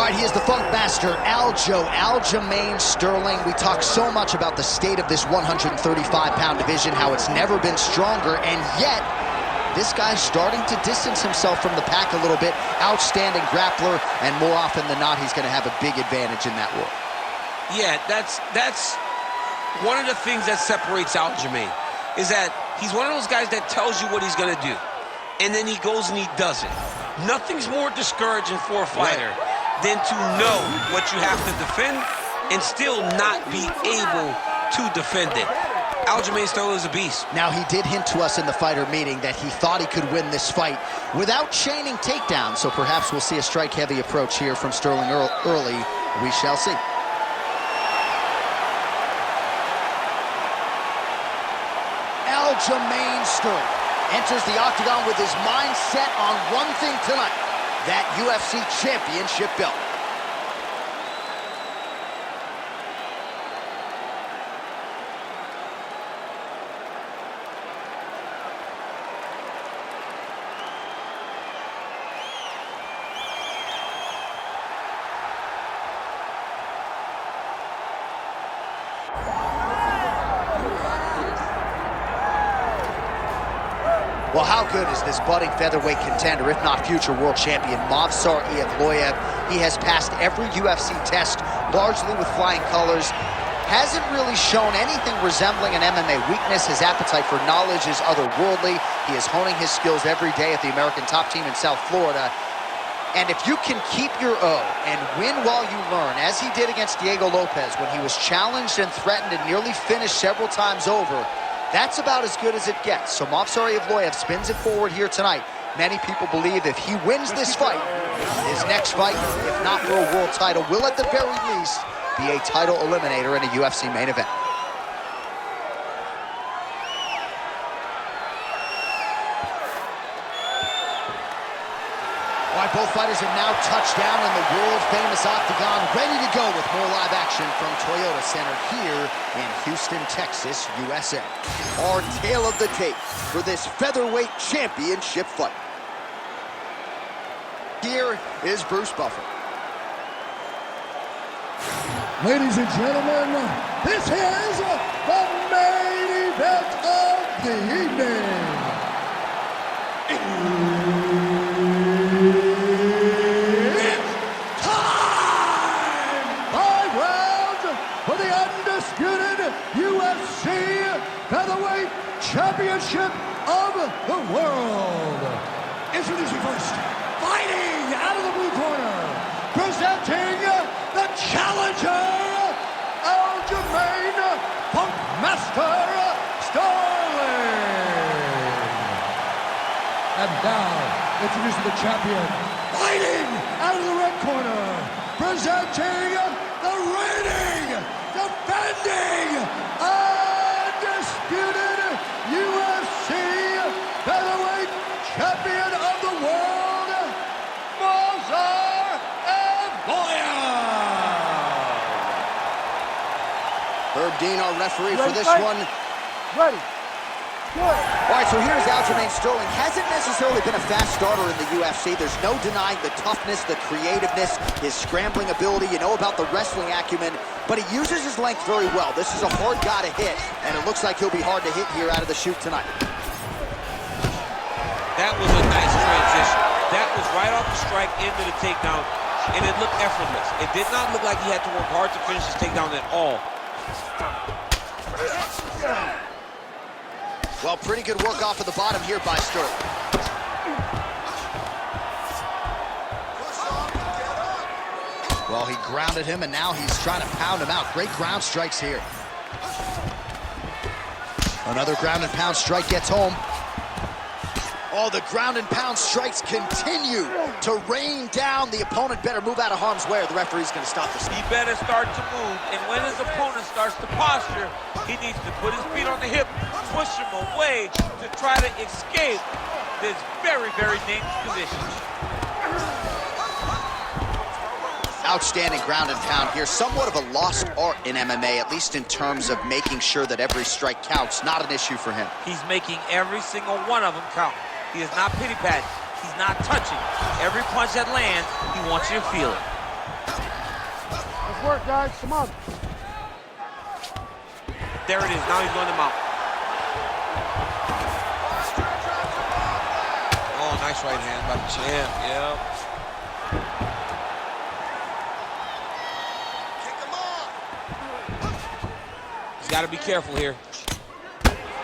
All right, he is the Funk Master, Aljamain Sterling. We talk so much about the state of this 135-pound division, how it's never been stronger, and yet this guy's starting to distance himself from the pack a little bit. Outstanding grappler, and more often than not, he's going to have a big advantage in that world. Yeah, that's one of the things that separates Aljamain, is that he's one of those guys that tells you what he's going to do, and then he goes and he does it. Nothing's more discouraging for a fighter than to know what you have to defend and still not be able to defend it. Aljamain Sterling is a beast. Now, he did hint to us in the fighter meeting that he thought he could win this fight without chaining takedowns, so perhaps we'll see a strike-heavy approach here from Sterling early. We shall see. Aljamain Sterling enters the octagon with his mind set on one thing tonight, that UFC championship belt. Well, how good is this budding featherweight contender, if not future world champion, Movsar Evloev? He has passed every UFC test, largely with flying colors. Hasn't really shown anything resembling an MMA weakness. His appetite for knowledge is otherworldly. He is honing his skills every day at the American top team in South Florida. And if you can keep your O and win while you learn, as he did against Diego Lopez when he was challenged and threatened and nearly finished several times over, that's about as good as it gets. So Movsar Evloev spins it forward here tonight. Many people believe if he wins this fight, his next fight, if not for a world title, will at the very least be a title eliminator in a UFC main event. All right, both fighters have now touched down in the world-famous octagon, ready to go with more live action from Toyota Center here in Houston, Texas, USA. Our tale of the tape for this featherweight championship fight. Here is Bruce Buffer. Ladies and gentlemen, this is the main event of the evening. UFC Featherweight Championship of the World. Introducing first, fighting out of the blue corner, presenting the challenger, Aljamain Funk Master Sterling. And now, introducing the champion, fighting out of the red corner, presenting the reigning, defending, undisputed UFC Featherweight Champion of the World, Movsar Evloev. Herb Dean, our referee for this one. Ready. Good. All right, so here's Aljamain Sterling. Hasn't necessarily been a fast starter in the UFC. There's no denying the toughness, the creativeness, his scrambling ability. You know about the wrestling acumen, but he uses his length very well. This is a hard guy to hit, and it looks like he'll be hard to hit here out of the chute tonight. that was a nice transition. That was right off the strike into the takedown, and it looked effortless. It did not look like he had to work hard to finish his takedown at all. Well, pretty good work off of the bottom here by Sterling. Well, he grounded him, and now he's trying to pound him out. Great ground strikes here. Another ground and pound strike gets home. Oh, the ground and pound strikes continue to rain down. The opponent better move out of harm's way, or the referee's going to stop this. He better start to move, and when his opponent starts to posture, he needs to put his feet on the hip, push him away to try to escape this very, very dangerous position. Outstanding ground and pound here. Somewhat of a lost art in MMA, at least in terms of making sure that every strike counts. Not an issue for him. He's making every single one of them count. He is not pity-patting. He's not touching. Every punch that lands, he wants you to feel it. Let's work, guys. Come on. There it is. Now he's going him out. Oh, nice right hand by the champ. Yep. He's got to be careful here.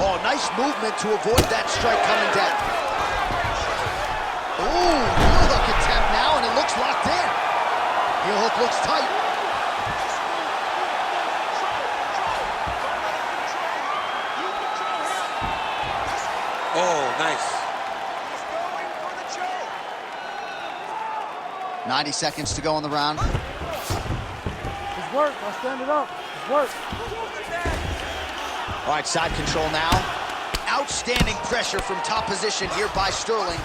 Oh, nice movement to avoid that strike coming down. Ooh, heel hook attempt now, and it looks locked in. Heel hook looks tight. Oh, nice. 90 seconds to go in the round. Let's work. I'll stand it up. Let's work. All right, side control now. Outstanding pressure from top position here by Sterling.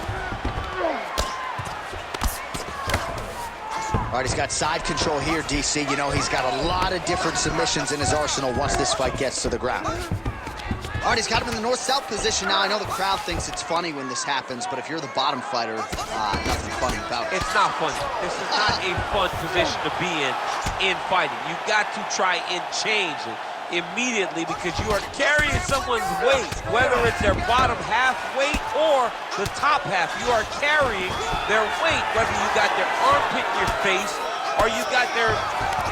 All right, he's got side control here, DC. You know, he's got a lot of different submissions in his arsenal once this fight gets to the ground. All right, he's got him in the north-south position now. I know the crowd thinks it's funny when this happens, but if you're the bottom fighter, nothing funny about it. It's not funny. This is not a fun position to be in fighting. You've got to try and change it immediately because you are carrying someone's weight, whether it's their bottom half weight or the top half. You are carrying their weight, whether you got their armpit in your face or you got their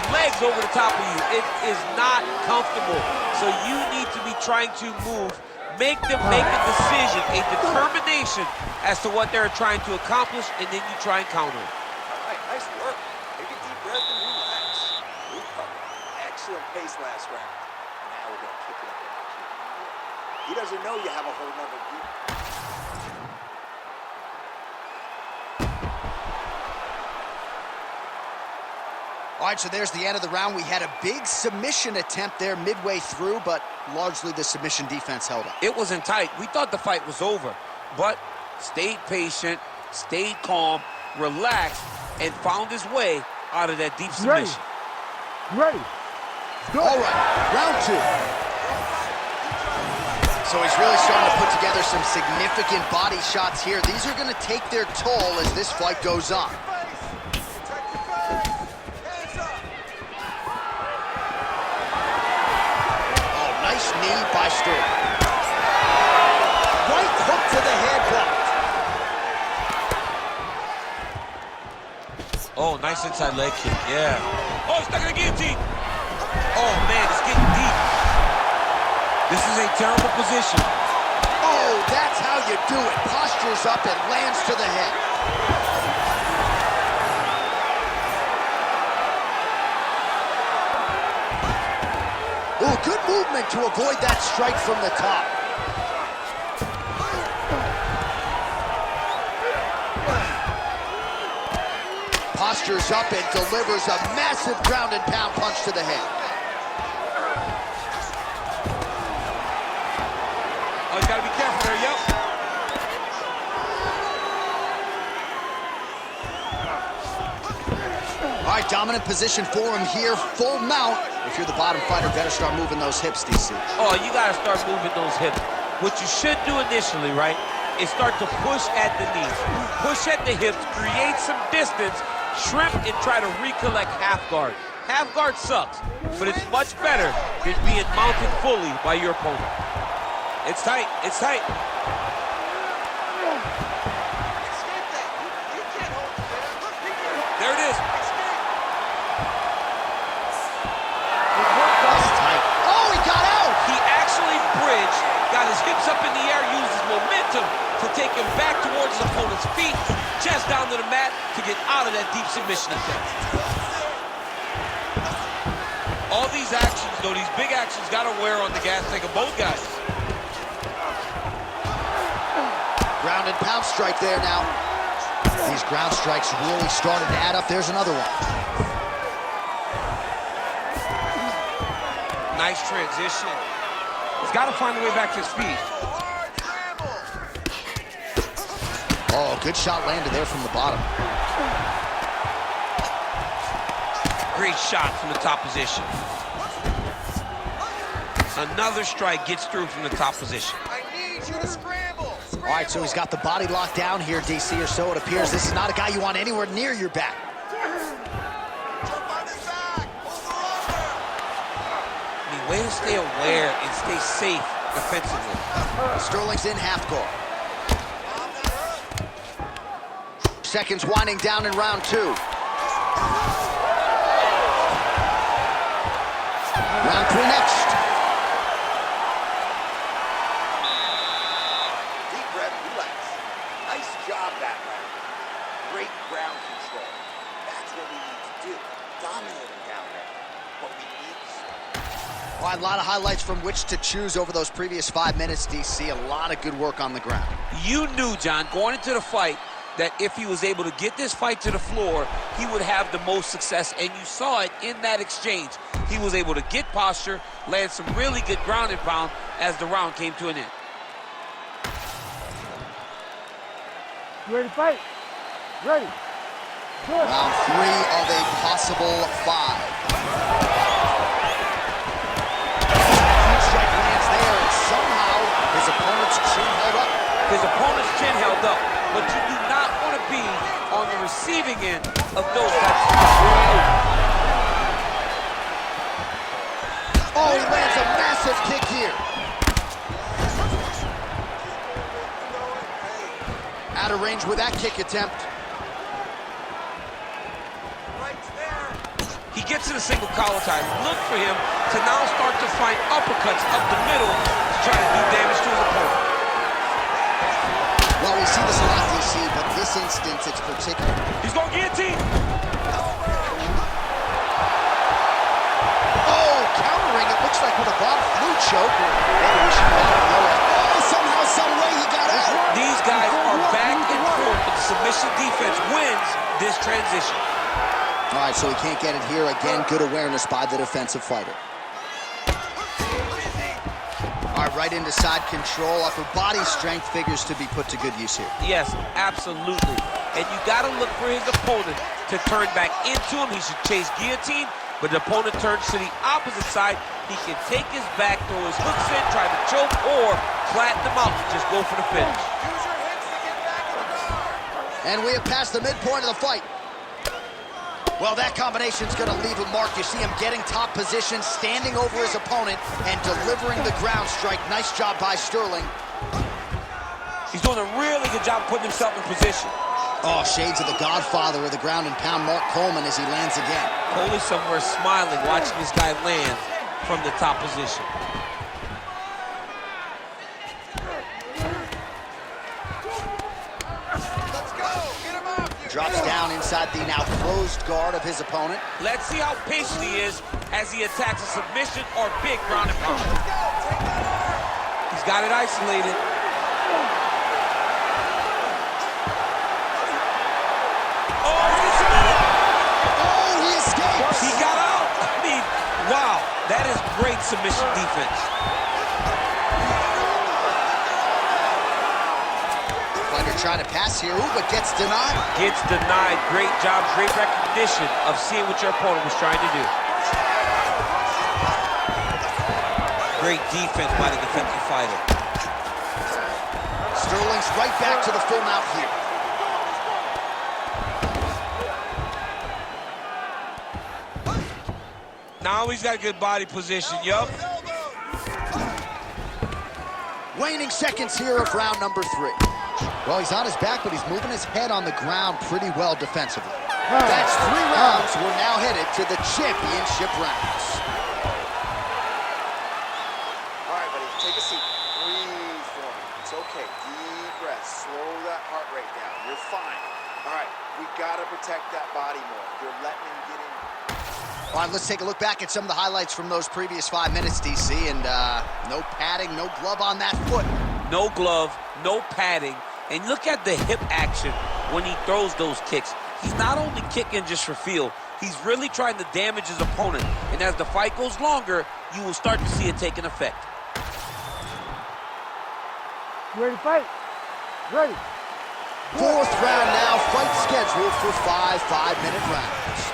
legs over the top of you. It is not comfortable. So you need to be trying to move, make them make a decision, a determination as to what they're trying to accomplish, and then you try and counter it. All right, nice work. Take a deep breath and relax. Excellent pace last round. Now we're going to kick it up a notch. He doesn't know you have a whole nother gear. All right, so there's the end of the round. We had a big submission attempt there midway through, but largely the submission defense held up. It wasn't tight. We thought the fight was over, but stayed patient, stayed calm, relaxed, and found his way out of that deep submission. Ready. Go. All right, round two. So he's really starting to put together some significant body shots here. These are going to take their toll as this fight goes on. Knee by Sterling. Right hook to the head blocked. Oh, nice inside leg kick, yeah. Oh, he's stuck in the guillotine. Oh, man, it's getting deep. This is a terrible position. Oh, that's how you do it. Postures up and lands to the head. Ooh, good movement to avoid that strike from the top. Postures up and delivers a massive ground and pound punch to the head. Oh, you gotta be careful there, yep. All right, dominant position for him here, full mount. If you're the bottom fighter, better start moving those hips, DC. Oh, you gotta start moving those hips. What you should do initially, right, is start to push at the knees. Push at the hips, create some distance, shrimp, and try to recollect half guard. Half guard sucks, but it's much better than being mounted fully by your opponent. It's tight, it's tight. There it is. Got his hips up in the air, uses momentum to take him back towards his opponent's feet, chest down to the mat to get out of that deep submission attempt. All these actions, though, these big actions, got to wear on the gas tank of both guys. Ground and pound strike there now. These ground strikes really started to add up. There's another one. Nice transition. He's got to find a way back to his feet. Oh, good shot landed there from the bottom. Great shot from the top position. Another strike gets through from the top position. I need you to scramble. All right, so he's got the body locked down here, DC, or so it appears. This is not a guy you want anywhere near your back. Way to stay aware and stay safe defensively. Sterling's in half guard. Seconds winding down in round 2. Round 3 next. Deep breath, relax. Nice job that round. Great ground control. That's what we need to do. Dominating down there. What we need is... Well, a lot of highlights from which to choose over those previous 5 minutes, DC. A lot of good work on the ground. You knew, John, going into the fight, that if he was able to get this fight to the floor, he would have the most success, and you saw it in that exchange. He was able to get posture, land some really good ground and pound as the round came to an end. You ready to fight? Ready. Good. Round 3 of a possible 5. Huge strike lands there, and somehow his opponent's chin held up. His opponent's chin held up, but you do not want to be on the receiving end of those types of strikes. Oh, he lands a massive kick here. Out of range with that kick attempt. He gets in a single collar tie. Look for him to now start to find uppercuts up the middle to try to do damage to his opponent. Well, we see this a lot, DC, but this instance, it's particular. He's going to guillotine. Oh, countering, it looks like with a bomb flu choke. Maybe we should call it lower. Oh, somehow, some way he got out. These guys are back and forth, but the submission defense wins this transition. All right, so he can't get it here. Again, good awareness by the defensive fighter. All right, right into side control. Upper body strength figures to be put to good use here. Yes, absolutely. And you got to look for his opponent to turn back into him. He should chase guillotine, but the opponent turns to the opposite side. He can take his back, throw his hooks in, try to choke, or flatten him out and just go for the finish. And we have passed the midpoint of the fight. Well, that combination's going to leave a mark. You see him getting top position, standing over his opponent, and delivering the ground strike. Nice job by Sterling. He's doing a really good job putting himself in position. Oh, shades of the godfather of the ground and pound, Mark Coleman, as he lands again. Coley somewhere smiling, watching this guy land from the top position. Drops down inside the now closed guard of his opponent. Let's see how patient he is as he attacks a submission or big ground and pound. He's got it isolated. Oh, he's submitted. Oh, he escapes. He got out. I mean, wow, that is great submission defense. Fighter trying to pass here, ooh, but gets denied. Gets denied. Great job, great recognition of seeing what your opponent was trying to do. Great defense by the defensive fighter. Sterling's right back to the full mount here. Now he's got a good body position, yup. Waning seconds here of round number 3. Well, he's on his back, but he's moving his head on the ground pretty well defensively. That's 3 rounds. We're now headed to the championship rounds. All right, buddy, take a seat. Breathe for me. It's okay. Deep breath. Slow that heart rate down. You're fine. All right, we got to protect that body more. You're letting him get in. All right, let's take a look back at some of the highlights from those previous 5 minutes, DC, and no padding, no glove on that foot. No glove, no padding, and look at the hip action when he throws those kicks. He's not only kicking just for feel, he's really trying to damage his opponent, and as the fight goes longer, you will start to see it take an effect. You ready to fight? Ready. 4th round now, fight scheduled for 5 5-minute rounds.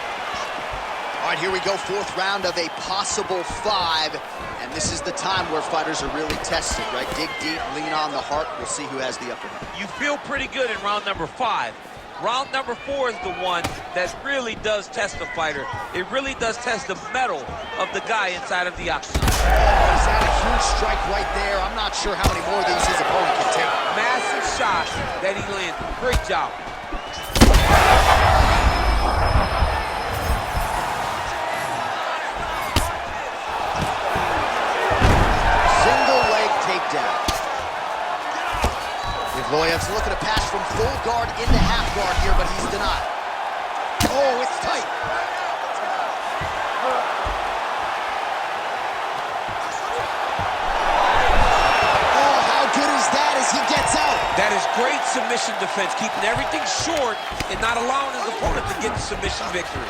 All right, here we go, 4th round of a possible 5, and this is the time where fighters are really tested, right? Dig deep, lean on the heart. We'll see who has the upper hand. You feel pretty good in round number 5. Round number 4 is the one that really does test the fighter. It really does test the mettle of the guy inside of the octagon. He's had a huge strike right there. I'm not sure how many more of these his opponent can take. Massive shot that he landed. Great job. Single leg takedown. Evloev's looking to pass from full guard into half guard here, but he's denied. Oh, it's tight. Oh, how good is that as he gets out? That is great submission defense, keeping everything short and not allowing his opponent to get the submission victory.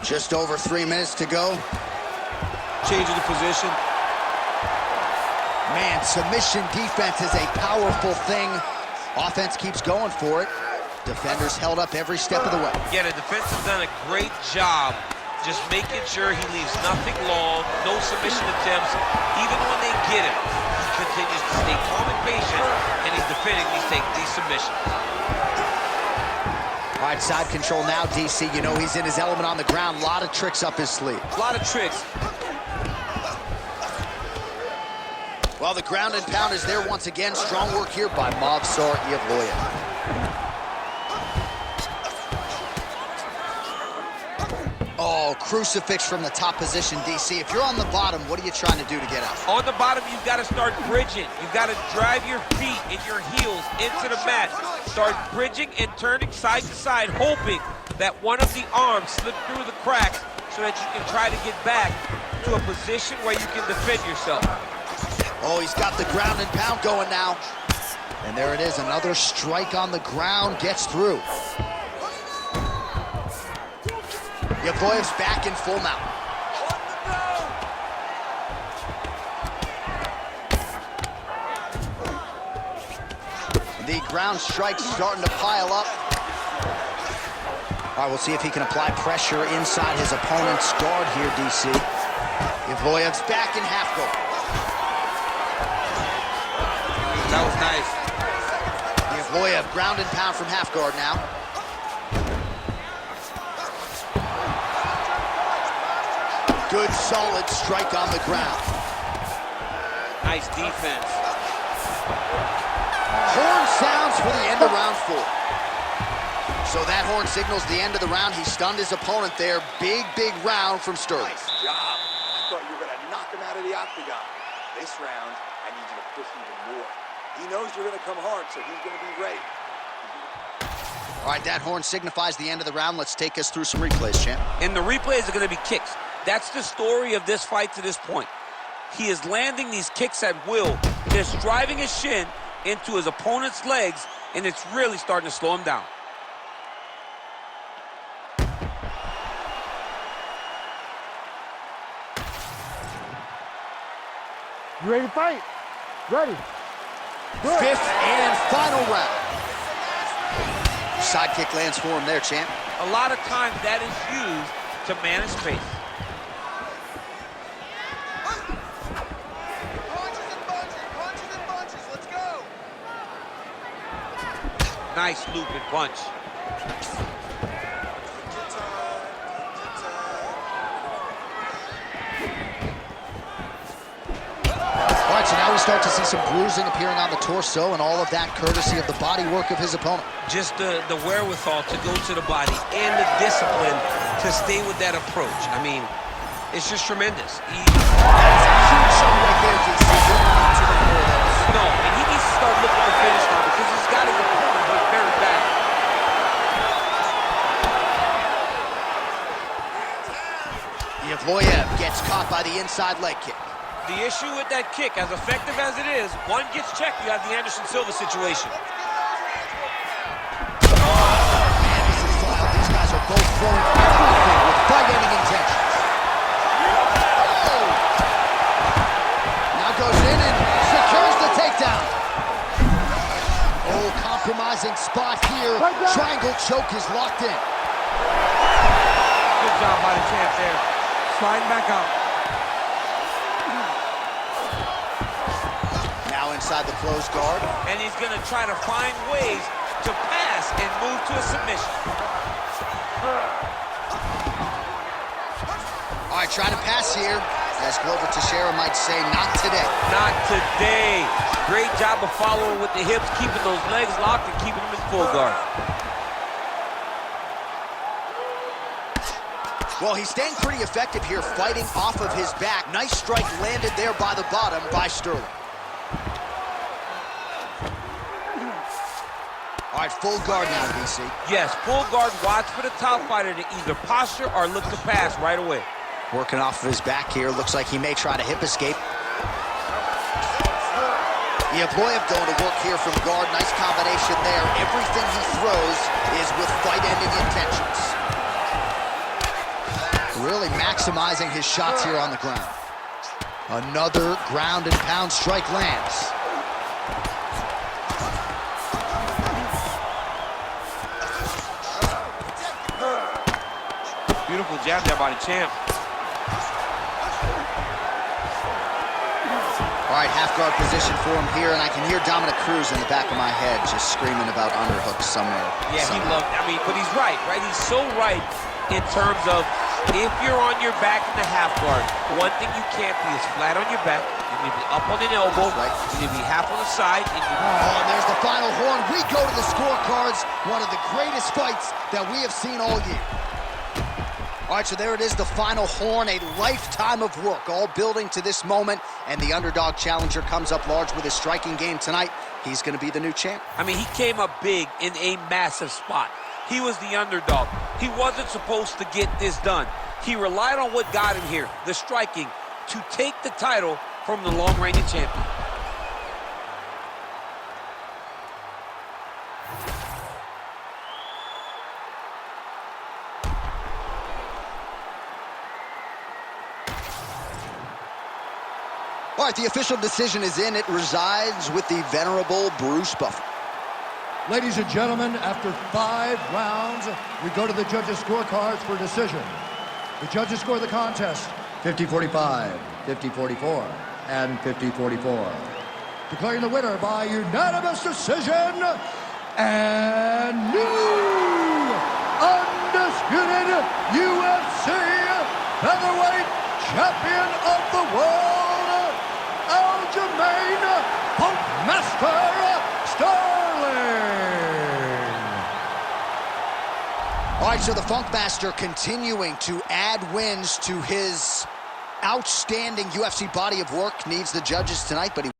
Just over 3 minutes to go. Changing the position. Man, submission defense is a powerful thing. Offense keeps going for it. Defenders held up every step of the way. Yeah, the defense has done a great job just making sure he leaves nothing long, no submission attempts. Even when they get him, he continues to stay calm and patient, and he's defending these submissions. All right, side control now, DC. You know he's in his element on the ground. A lot of tricks up his sleeve. A lot of tricks. Well, the ground and pound is there once again. Strong work here by Movsar Evloev. Oh, crucifix from the top position, DC. If you're on the bottom, what are you trying to do to get out? On the bottom, you've got to start bridging. You've got to drive your feet and your heels into the mat. Start bridging and turning side to side, hoping that one of the arms slips through the cracks so that you can try to get back to a position where you can defend yourself. Oh, he's got the ground and pound going now. And there it is, another strike on the ground, gets through. Evloev's back in full mount. The ground strikes starting to pile up. All right, we'll see if he can apply pressure inside his opponent's guard here, DC. Evloev's back in half guard. That was nice. Evloev ground and pound from half guard now. Good, solid strike on the ground. Nice defense. Horn sounds for the end of round 4. So that horn signals the end of the round. He stunned his opponent there. Big, big round from Sterling. Nice job. I thought you were going to knock him out of the octagon. This round, I need you to push even more. He knows you're going to come hard, so he's going to be ready. All right, that horn signifies the end of the round. Let's take us through some replays, champ. And the replays are going to be kicks. That's the story of this fight to this point. He is landing these kicks at will, just driving his shin into his opponent's legs, and it's really starting to slow him down. You ready to fight? Ready. Good. 5th and final round. Side kick lands for him there, champ. A lot of times that is used to manage pace. Nice looping punch. All right, so now we start to see some bruising appearing on the torso, and all of that courtesy of the body work of his opponent. Just the wherewithal to go to the body and the discipline to stay with that approach. I mean, it's just tremendous. That's a huge shot right there, DC. No, and he needs to start looking to finish now because he's got his opponent hurt very bad. Evloev gets caught by the inside leg kick. The issue with that kick, as effective as it is, one gets checked, you have the Anderson Silva situation. Man, this is wild. These guys are both throwing everything with fight-ending intentions. Oh. Now goes in and secures the takedown. Oh, compromising spot here. Triangle choke is locked in. Good job by the champ there. Sliding back out. Now inside the closed guard. And he's going to try to find ways to pass and move to a submission. All right, trying to pass here. As Glover Teixeira might say, not today. Not today. Great job of following with the hips, keeping those legs locked and keeping them in full guard. Well, he's staying pretty effective here, fighting off of his back. Nice strike landed there by the bottom by Sterling. All right, full guard now, DC. Yes, full guard. Watch for the top fighter to either posture or look to pass right away. Working off of his back here. Looks like he may try to hip escape. Evloev going to work here from guard. Nice combination there. Everything he throws is with fight-ending intentions. Really maximizing his shots here on the ground. Another ground and pound strike lands. Beautiful jab there by the champ. All right, half guard position for him here, and I can hear Dominic Cruz in the back of my head just screaming about underhooks somewhere. Yeah, he loved, I mean, but he's right? He's so right in terms of if you're on your back in the half guard, one thing you can't be is flat on your back. You need to be up on an elbow. Right. You need to be half on the side. And there's the final horn. We go to the scorecards. One of the greatest fights that we have seen all year. All right, so there it is, the final horn, a lifetime of work, all building to this moment, and the underdog challenger comes up large with his striking game tonight. He's going to be the new champ. I mean, he came up big in a massive spot. He was the underdog. He wasn't supposed to get this done. He relied on what got him here, the striking, to take the title from the long-reigning champion. All right, the official decision is in. It resides with the venerable Bruce Buffer. Ladies and gentlemen, after 5 rounds, we go to the judges' scorecards for decision. The judges score the contest 50-45, 50-44, and 50-44. Declaring the winner by unanimous decision, and new undisputed UFC featherweight champion of the world, Aljamain Punkmaster Sterling. All right, so the Funkmaster continuing to add wins to his outstanding UFC body of work. Needs the judges tonight, but he